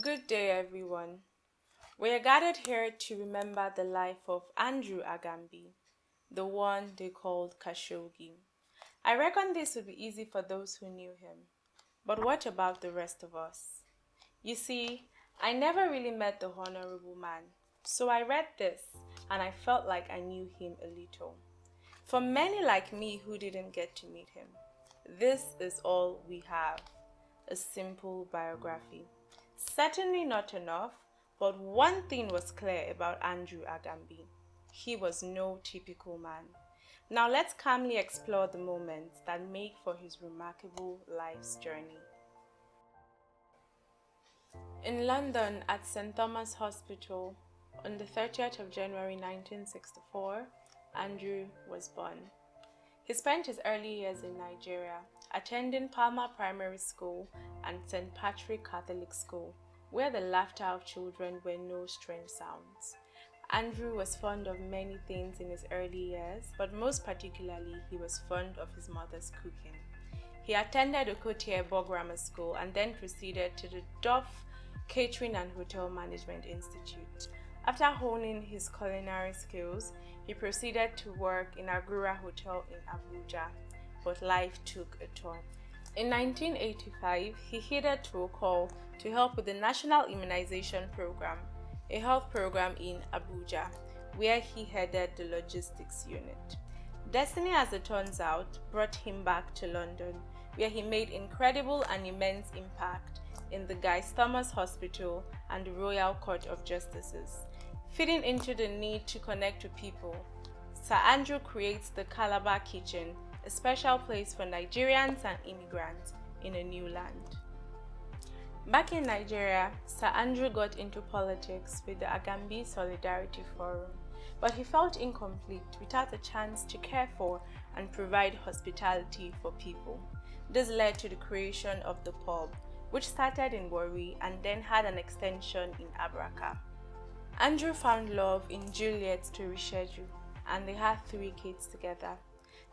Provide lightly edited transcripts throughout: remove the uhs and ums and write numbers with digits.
Good day, everyone. We are gathered here to remember the life of Andrew Aganbi, the one they called Khashoggi. I reckon this would be easy for those who knew him. But what about the rest of us? You see, I never really met the honorable man, so I read this and I felt like I knew him a little. For many like me who didn't get to meet him, this is all we have, a simple biography. Certainly not enough, but one thing was clear about Andrew Aganbi. He was no typical man. Now let's calmly explore the moments that make for his remarkable life's journey. In London at St. Thomas Hospital on the 30th of January 1964, Andrew was born. He spent his early years in Nigeria, attending Palmer Primary School and St. Patrick Catholic School, where the laughter of children were no strange sounds. Andrew was fond of many things in his early years, but most particularly he was fond of his mother's cooking. He attended Okotie Grammar School and then proceeded to the Duff Catering and Hotel Management Institute. After honing his culinary skills, he proceeded to work in Agura Hotel in Abuja, but life took a turn. In 1985, he heeded to a call to help with the National Immunization Program, a health program in Abuja, where he headed the logistics unit. Destiny, as it turns out, brought him back to London, where he made incredible and immense impact in the Guy Thomas Hospital and the Royal Court of Justices. Feeding into the need to connect with people, Sir Andrew creates the Calabar Kitchen, a special place for Nigerians and immigrants in a new land. Back in Nigeria, Sir Andrew got into politics with the Aganbi Solidarity Forum, but he felt incomplete without a chance to care for and provide hospitality for people. This led to the creation of the pub, which started in Warri and then had an extension in Abraka. Andrew found love in Juliet Torishaju, and they had 3 kids together.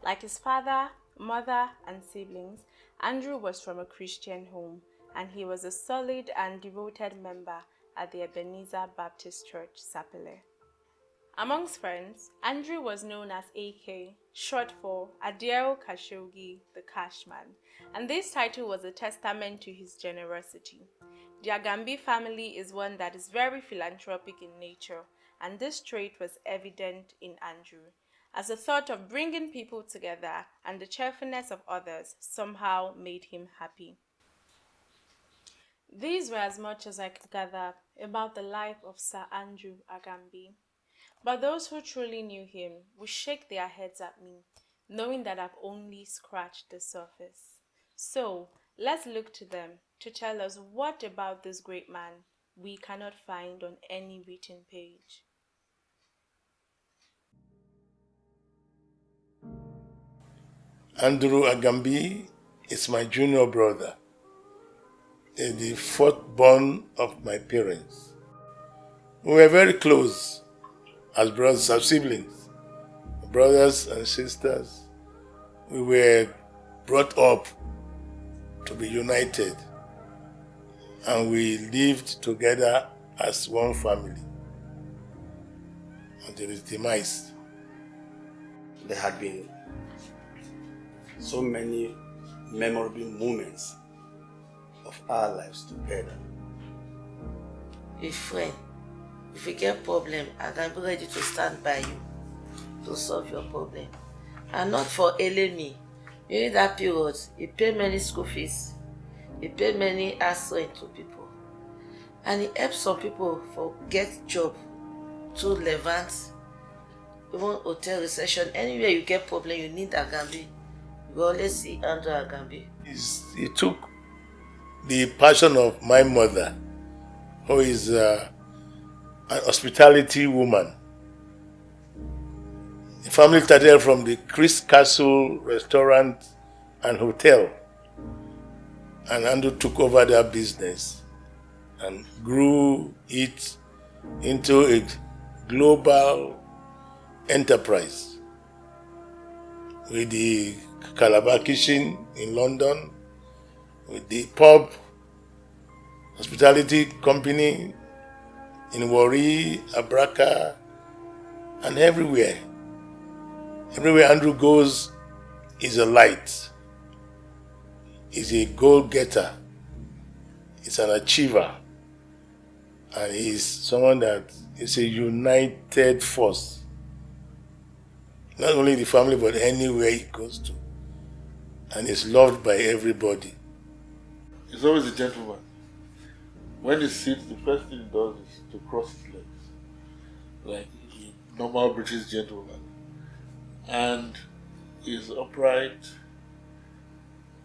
Like his father, mother, and siblings, Andrew was from a Christian home, and he was a solid and devoted member at the Ebenezer Baptist Church, Sapele. Amongst friends, Andrew was known as AK, short for Adieu Khashoggi, the Cashman, and this title was a testament to his generosity. The Aganbi family is one that is very philanthropic in nature, and this trait was evident in Andrew, as the thought of bringing people together and the cheerfulness of others somehow made him happy. These were as much as I could gather about the life of Sir Andrew Aganbi. But those who truly knew him will shake their heads at me, knowing that I've only scratched the surface. So, let's look to them to tell us what about this great man we cannot find on any written page. Andrew Aganbi is my junior brother, the fourth born of my parents. We were very close as brothers, as siblings, brothers and sisters. We were brought up to be united, and we lived together as one family until its demise. There had been so many memorable moments of our lives together. A friend, if you get problem, I can be ready to stand by you to solve your problem. And not for ailing me. During that period, he paid many school fees. He paid many house rent to people. And he helped some people for get job to Levant, even hotel reception. Anywhere you get problem, you need Aganbi. You always see Andrew Aganbi. He took the passion of my mother, who is an hospitality woman. The family started from the Chris Castle restaurant and hotel, and Andrew took over that business and grew it into a global enterprise with the Calabar Kitchen in London, with the pub hospitality company in Warri, Abraka, and everywhere. Everywhere Andrew goes, he's a light. He's a goal-getter. He's an achiever. And he's someone that is a united force. Not only the family, but anywhere he goes to. And he's loved by everybody. He's always a gentleman. When he sits, the first thing he does is to cross his legs, like a normal British gentleman. And he's upright.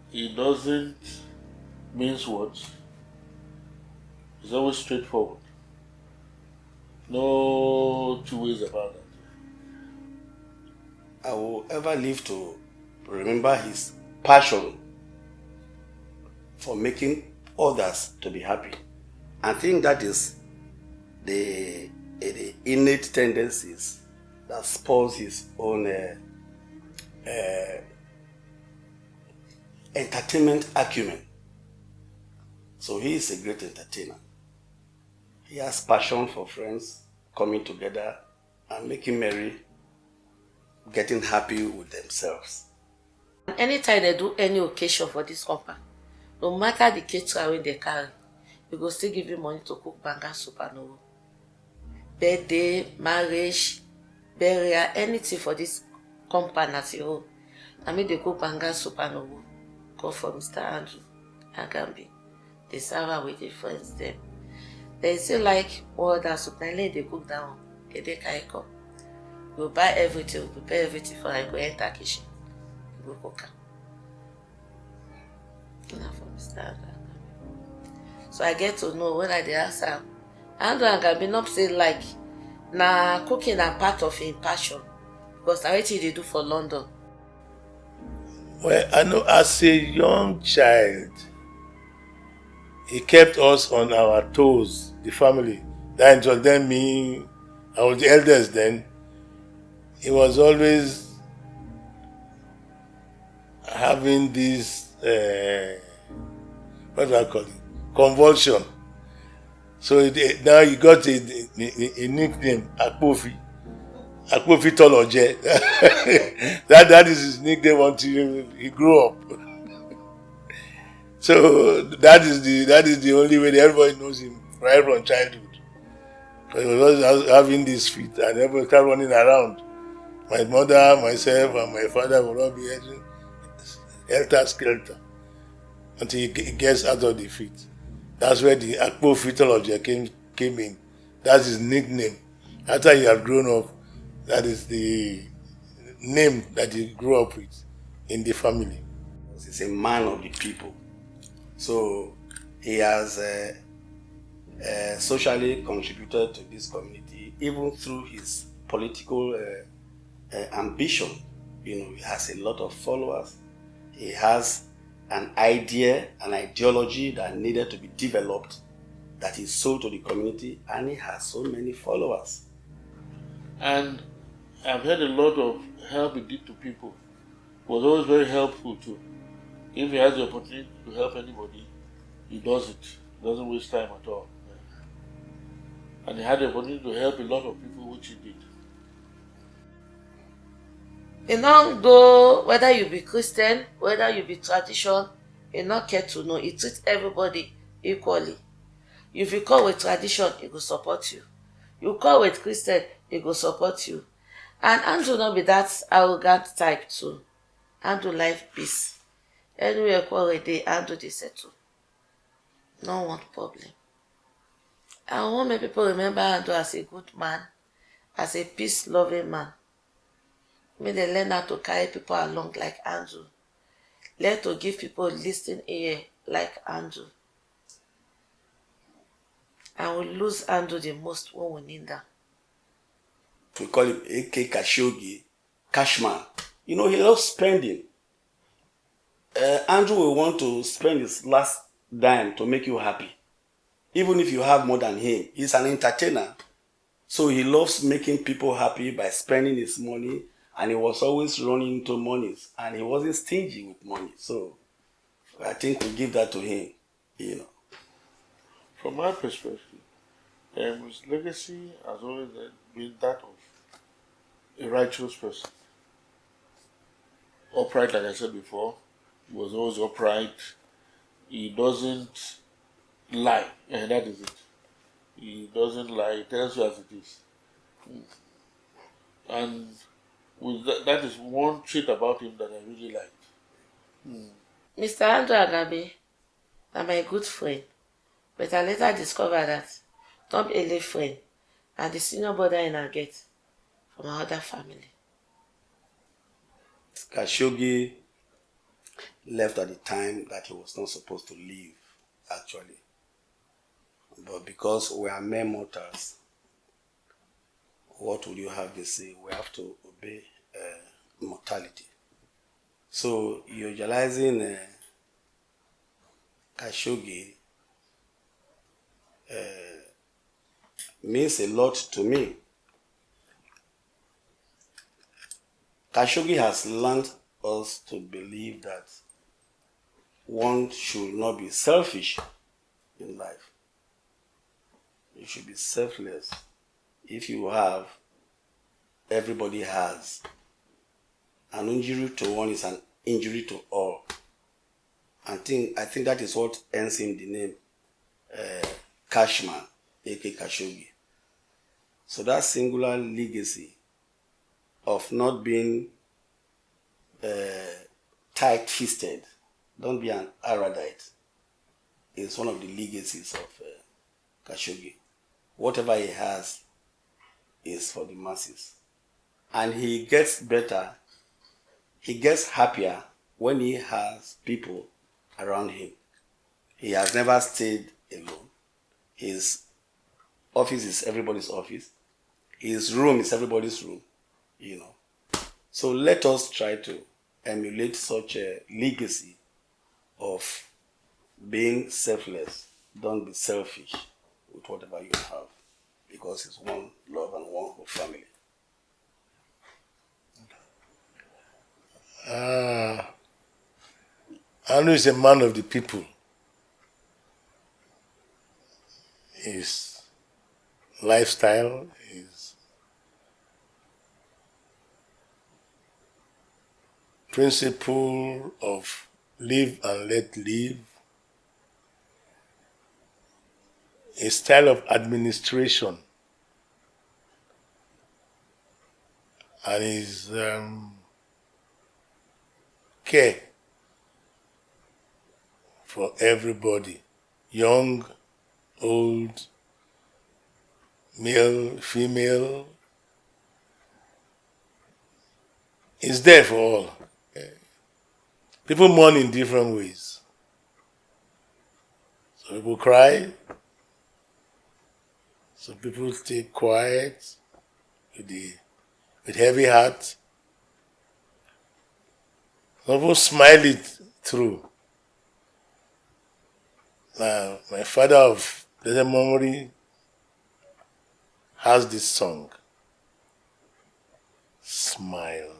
He doesn't mince words. He's always straightforward. No two ways about that. I will ever live to remember his passion for making others to be happy. I think that is the innate tendencies that spurs his own entertainment acumen. So he is a great entertainer. He has passion for friends coming together and making merry, getting happy with themselves. Anytime they do any occasion for this compound, no matter the caterer when they carry, we go still give you money to cook banga soup and all. Birthday, marriage, burial, anything for this compound as a whole. I mean, they cook banga soup and all. Go for Mr. Andrew Aganbi. They serve her with their friends them. They say like all that soup, now they cook down. They carry come. We'll buy everything, we'll prepare everything for her. Go enter kitchen. We go cook her. Now for Mr. Andrew. So I get to know when I ask her, Andrew Aganbi not say like, na cooking a part of his passion. Because I what they do for London. Well, I know as a young child, he kept us on our toes, the family. Then it was then me, I was the eldest then. He was always having this, what do I call it? Convulsion. So now he got a nickname, Akpofi. Akpofi Toloje. that is his nickname until he grew up. So that is the only way that everybody knows him right from childhood. Because he was always having this fit and everybody started running around. My mother, myself, and my father will all be helter-skelter until he gets out of the fit. That's where the Akpo Fitology came in. That's his nickname. After he had grown up, that is the name that he grew up with in the family. He's a man of the people. So he has socially contributed to this community, even through his political ambition. You know, he has a lot of followers. He has an idea, an ideology that needed to be developed, that he sold to the community, and he has so many followers. And I've had a lot of help he did to people. He was always very helpful too. If he has the opportunity to help anybody, he does it. He doesn't waste time at all. And he had the opportunity to help a lot of people, which he did. You don't go, whether you be Christian, whether you be tradition, you not care to know. He treats everybody equally. If you call with tradition, he will support you. You call with Christian, he will support you. And Andrew not be that arrogant type too. Andrew life peace. Anywhere call a day, Andrew they settle. No one problem. I want make people remember Andrew as a good man, as a peace-loving man. May they learn how to carry people along like Andrew. Learn to give people listening ear like Andrew. And we lose Andrew the most when we need them. We call him A.K. Khashoggi, Cashman. You know, he loves spending. Andrew will want to spend his last dime to make you happy. Even if you have more than him. He's an entertainer. So he loves making people happy by spending his money. And he was always running into monies. And he wasn't stingy with money. So I think we give that to him, you know. From my perspective, his legacy has always been that of a righteous person. Upright, like I said before, he was always upright. He doesn't lie, and that is it. He doesn't lie, he tells you as it is. And with that is one trait about him that I really liked. Mr. Andrew Aganbi, na my good friend, but I later discovered that Tom Ele friend and the senior brother I get from our other family. Khashoggi left at the time that he was not supposed to leave, actually. But because we are mere mortals, what would you have to say? We have to obey mortality. So utilizing Khashoggi means a lot to me. Khashoggi has learned us to believe that one should not be selfish in life. You should be selfless. If you have, everybody has. An injury to one is an injury to all. I think that is what earns him the name Cashman, aka Khashoggi. So that singular legacy of not being tight-fisted, don't be an erudite, is one of the legacies of Khashoggi. Whatever he has is for the masses. And he gets better, he gets happier when he has people around him. He has never stayed alone. His office is everybody's office. His room is everybody's room, you know. So let us try to emulate such a legacy of being selfless. Don't be selfish with whatever you have, because it's one love and one whole family. Andrew is a man of the people. His lifestyle, his principle of live and let live, his style of administration, and his care for everybody, young, old, male, female, is there for all. People mourn in different ways. Some people cry, some people stay quiet with heavy heart. Some people smile it through. Now, my father of blessed memory has this song. Smile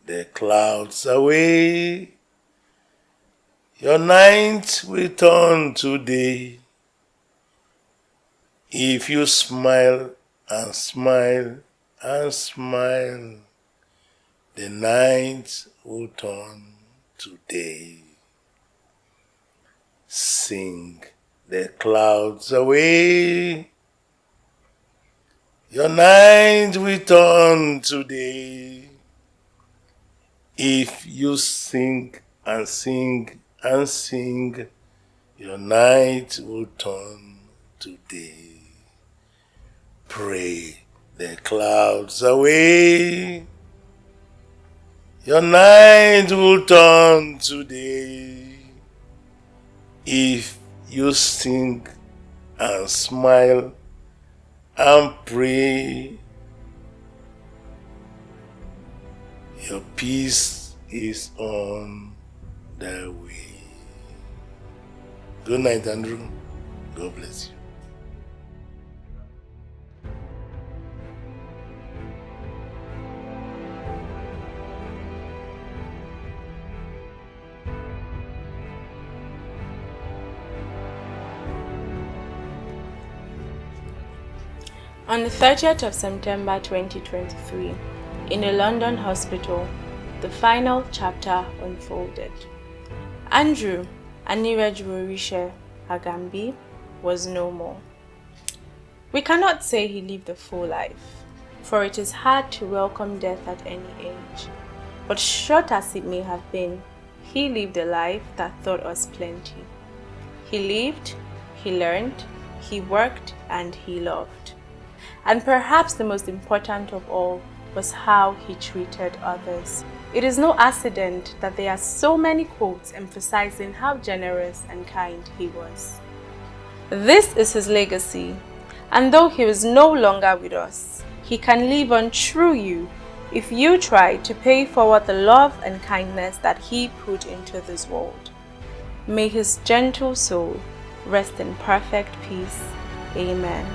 the clouds away, your night will turn to day. If you smile and smile and smile, the night will turn to day. Sing the clouds away, your night will turn to day. If you sing and sing and sing, your night will turn to day. Pray the clouds away, your night will turn to day. If you sing and smile and pray, your peace is on the way. Good night, Andrew. God bless you. On the 30th of September 2023, in a London hospital, the final chapter unfolded. Andrew Anirejuoritse Aganbi was no more. We cannot say he lived a full life, for it is hard to welcome death at any age. But short as it may have been, he lived a life that taught us plenty. He lived, he learned, he worked, and he loved. And perhaps the most important of all was how he treated others. It is no accident that there are so many quotes emphasizing how generous and kind he was. This is his legacy, and though he is no longer with us, he can live on through you if you try to pay forward the love and kindness that he put into this world. May his gentle soul rest in perfect peace. Amen.